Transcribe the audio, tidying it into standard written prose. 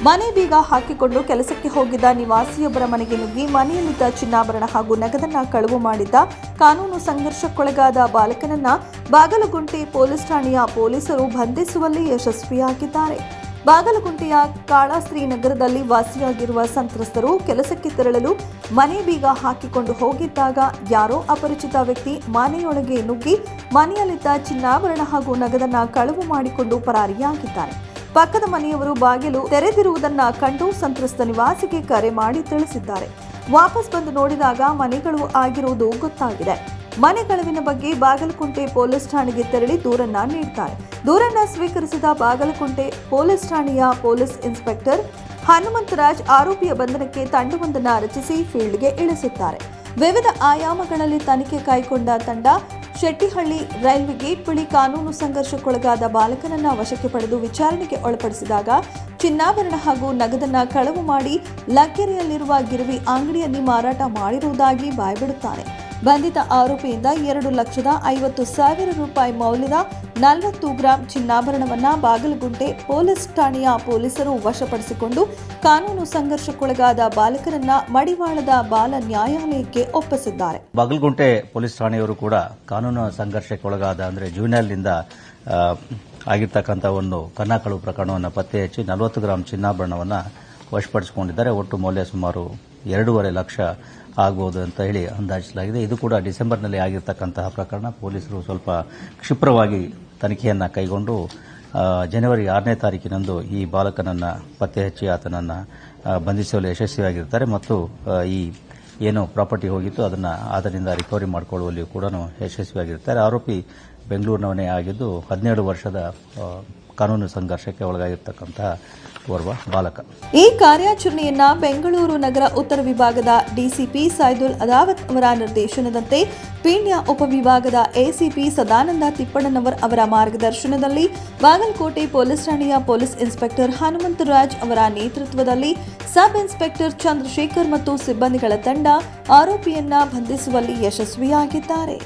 ಮನೆ ಬೀಗ ಹಾಕಿಕೊಂಡು ಕೆಲಸಕ್ಕೆ ಹೋಗಿದ್ದ ನಿವಾಸಿಯೊಬ್ಬರ ಮನೆಗೆ ನುಗ್ಗಿ ಮನೆಯಲ್ಲಿದ್ದ ಚಿನ್ನಾಭರಣ ಹಾಗೂ ನಗದನ್ನ ಕಳವು ಮಾಡಿದ್ದ ಕಾನೂನು ಸಂಘರ್ಷಕ್ಕೊಳಗಾದ ಬಾಲಕನನ್ನ ಬಾಗಲಗುಂಟೆ ಪೊಲೀಸ್ ಠಾಣೆಯ ಪೊಲೀಸರು ಬಂಧಿಸುವಲ್ಲಿ ಯಶಸ್ವಿಯಾಗಿದ್ದಾರೆ. ಬಾಗಲಗುಂಟೆಯ ಕಾಳಾಸ್ತ್ರೀ ನಗರದಲ್ಲಿ ವಾಸಿಯಾಗಿರುವ ಸಂತ್ರಸ್ತರು ಕೆಲಸಕ್ಕೆ ತೆರಳಲು ಮನೆ ಬೀಗ ಹಾಕಿಕೊಂಡು ಹೋಗಿದ್ದಾಗ ಯಾರೋ ಅಪರಿಚಿತ ವ್ಯಕ್ತಿ ಮನೆಯೊಳಗೆ ನುಗ್ಗಿ ಮನೆಯಲ್ಲಿದ್ದ ಚಿನ್ನಾಭರಣ ಹಾಗೂ ನಗದನ್ನ ಕಳವು ಮಾಡಿಕೊಂಡು ಪರಾರಿಯಾಗಿದ್ದಾರೆ. ಪಕ್ಕದ ಮನೆಯವರು ಬಾಗಿಲು ತೆರೆದಿರುವುದನ್ನ ಕಂಡು ಸಂತ್ರಸ್ತ ನಿವಾಸಿಗೆ ಕರೆ ಮಾಡಿ ತಿಳಿಸಿದ್ದಾರೆ. ವಾಪಸ್ ಬಂದು ನೋಡಿದಾಗ ಮನೆಗಳು ಆಗಿರುವುದು ಗೊತ್ತಾಗಿದೆ. ಮನೆ ಕಳವಿನ ಬಗ್ಗೆ ಬಾಗಲಕುಂಟೆ ಪೊಲೀಸ್ ಠಾಣೆಗೆ ತೆರಳಿ ದೂರನ್ನ ನೀಡುತ್ತಾರೆ. ದೂರನ್ನ ಸ್ವೀಕರಿಸಿದ ಬಾಗಲಕುಂಟೆ ಪೊಲೀಸ್ ಠಾಣೆಯ ಪೊಲೀಸ್ ಇನ್ಸ್ಪೆಕ್ಟರ್ ಹನುಮಂತರಾಜ್ ಆರೋಪಿಯ ಬಂಧನಕ್ಕೆ ತಂಡವೊಂದನ್ನು ರಚಿಸಿ ಫೀಲ್ಡ್ಗೆ ಇಳಿಸುತ್ತಾರೆ. ವಿವಿಧ ಆಯಾಮಗಳಲ್ಲಿ ತನಿಖೆ ಕೈಗೊಂಡ ತಂಡ ಶೆಟ್ಟಿಹಳ್ಳಿ ರೈಲ್ವೆ ಗೇಟ್ ಬಳಿ ಕಾನೂನು ಸಂಘರ್ಷಕ್ಕೊಳಗಾದ ಬಾಲಕನನ್ನ ವಶಕ್ಕೆ ಪಡೆದು ವಿಚಾರಣೆಗೆ ಒಳಪಡಿಸಿದಾಗ ಚಿನ್ನಾಭರಣ ಹಾಗೂ ನಗದನ್ನ ಕಳವು ಮಾಡಿ ಲಗ್ಗೆರೆಯಲ್ಲಿರುವ ಗಿರವಿ ಅಂಗಡಿಯಲ್ಲಿ ಮಾರಾಟ ಮಾಡಿರುವುದಾಗಿ ಬಾಯ್ಬಿಡುತ್ತಾರೆ. ಬಂಧಿತ ಆರೋಪಿಯಿಂದ 2,50,000 ರೂಪಾಯಿ ಮೌಲ್ಯದ 40 ಗ್ರಾಂ ಚಿನ್ನಾಭರಣವನ್ನ ಬಾಗಲಗುಂಟೆ ಪೊಲೀಸ್ ಠಾಣೆಯ ಪೊಲೀಸರು ವಶಪಡಿಸಿಕೊಂಡು ಕಾನೂನು ಸಂಘರ್ಷಕ್ಕೊಳಗಾದ ಬಾಲಕರನ್ನ ಮಡಿವಾಳದ ಬಾಲ ನ್ಯಾಯಾಲಯಕ್ಕೆ ಒಪ್ಪಿಸಿದ್ದಾರೆ. ಬಾಗಲಗುಂಟೆ ಪೊಲೀಸ್ ಠಾಣೆಯವರು ಕೂಡ ಕಾನೂನು ಸಂಘರ್ಷಕ್ಕೊಳಗಾದ ಅಂದರೆ ಜುವೆನೈಲ್ನಿಂದ ಆಗಿರ್ತಕ್ಕಂಥ ಒಂದು ಕಳ್ಳಕಳವು ಪ್ರಕರಣವನ್ನು ಪತ್ತೆ ಹಚ್ಚಿ 40 ಗ್ರಾಂ ಚಿನ್ನಾಭರಣವನ್ನು ವಶಪಡಿಸಿಕೊಂಡಿದ್ದಾರೆ. ಒಟ್ಟು ಮೌಲ್ಯ ಸುಮಾರು 2.5 ಲಕ್ಷ ಆಗಬಹುದು ಅಂತ ಹೇಳಿ ಅಂದಾಜಿಸಲಾಗಿದೆ. ಇದು ಕೂಡ ಡಿಸೆಂಬರ್ನಲ್ಲಿ ಆಗಿರ್ತಕ್ಕಂತಹ ಪ್ರಕರಣ. ಪೊಲೀಸರು ಸ್ವಲ್ಪ ಕ್ಷಿಪ್ರವಾಗಿ ತನಿಖೆಯನ್ನು ಕೈಗೊಂಡು ಜನವರಿ 6ನೇ ತಾರೀಕಿನಂದು ಈ ಬಾಲಕನನ್ನು ಪತ್ತೆ ಹಚ್ಚಿ ಆತನನ್ನು ಬಂಧಿಸುವಲ್ಲಿ ಯಶಸ್ವಿಯಾಗಿರ್ತಾರೆ ಮತ್ತು ಈ ಏನು ಪ್ರಾಪರ್ಟಿ ಹೋಗಿತ್ತು ಅದನ್ನು ಆತನಿಂದ ರಿಕವರಿ ಮಾಡಿಕೊಳ್ಳುವಲ್ಲಿಯೂ ಕೂಡ ಯಶಸ್ವಿಯಾಗಿರ್ತಾರೆ. ಆರೋಪಿ ಬೆಂಗಳೂರಿನವನೇ ಆಗಿದ್ದು 17 ವರ್ಷದ ಕಾನೂನು ಸಂಘರ್ಷಕ್ಕೆ ಒಳಗಾಗಿರ್ತಕ್ಕಂತಹ ಓರ್ವ ಬಾಲಕ. ಈ ಕಾರ್ಯಾಚರಣೆಯನ್ನ ಬೆಂಗಳೂರು ನಗರ ಉತ್ತರ ವಿಭಾಗದ ಡಿಸಿಪಿ ಸೈದುಲ್ ಅದಾವತ್ ಅವರ ನಿರ್ದೇಶನದಂತೆ ಪೀಣ್ಯ ಉಪವಿಭಾಗದ ಎಸಿಪಿ ಸದಾನಂದ ತಿಪ್ಪಣ್ಣನವರ್ ಅವರ ಮಾರ್ಗದರ್ಶನದಲ್ಲಿ ಬಾಗಲಕೋಟೆ ಪೊಲೀಸ್ ಠಾಣೆಯ ಪೊಲೀಸ್ ಇನ್ಸ್ಪೆಕ್ಟರ್ ಹನುಮಂತರಾಜ್ ಅವರ ನೇತೃತ್ವದಲ್ಲಿ ಸಬ್ ಇನ್ಸ್ಪೆಕ್ಟರ್ ಚಂದ್ರಶೇಖರ್ ಮತ್ತು ಸಿಬ್ಬಂದಿಗಳ ತಂಡ ಆರೋಪಿಯನ್ನ ಬಂಧಿಸುವಲ್ಲಿ ಯಶಸ್ವಿಯಾಗಿದ್ದಾರೆ.